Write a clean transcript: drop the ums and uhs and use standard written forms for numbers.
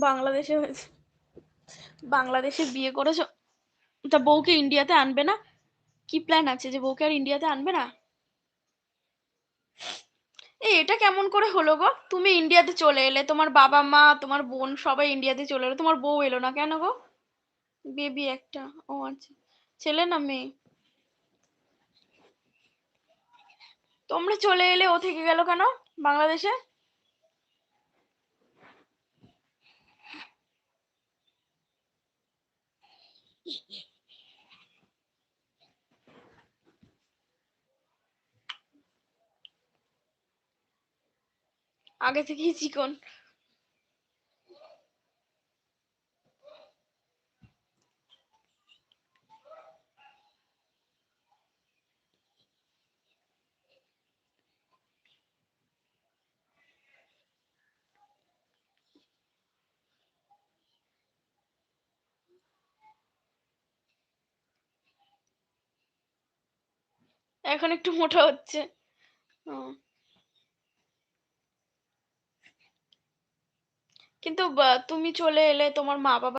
বাংলাদেশে হয়েছে। বাংলাদেশে বিয়ে করেছো, তা বউকে ইন্ডিয়াতে আনবে না? কি প্ল্যান আছে যে বউকে আর ইন্ডিয়াতে আনবে না? এটা কেমন করে হলো গো? তুমি ইন্ডিয়াতে চলে এলে, তোমার বাবা মা তোমার বোন সবাই ইন্ডিয়াতে চলে এলো, তোমার বউ এলো না কেন গো? বেবি একটা, ও আচ্ছা, ছেলে না মেয়ে? তোমরা চলে এলে, ও থেকে গেল কেন বাংলাদেশে? আগে থেকেই চিকন। এখন একটু মোটা হচ্ছে। ও, কিন্তু তুমি চলে এলে, তোমার মা বাবা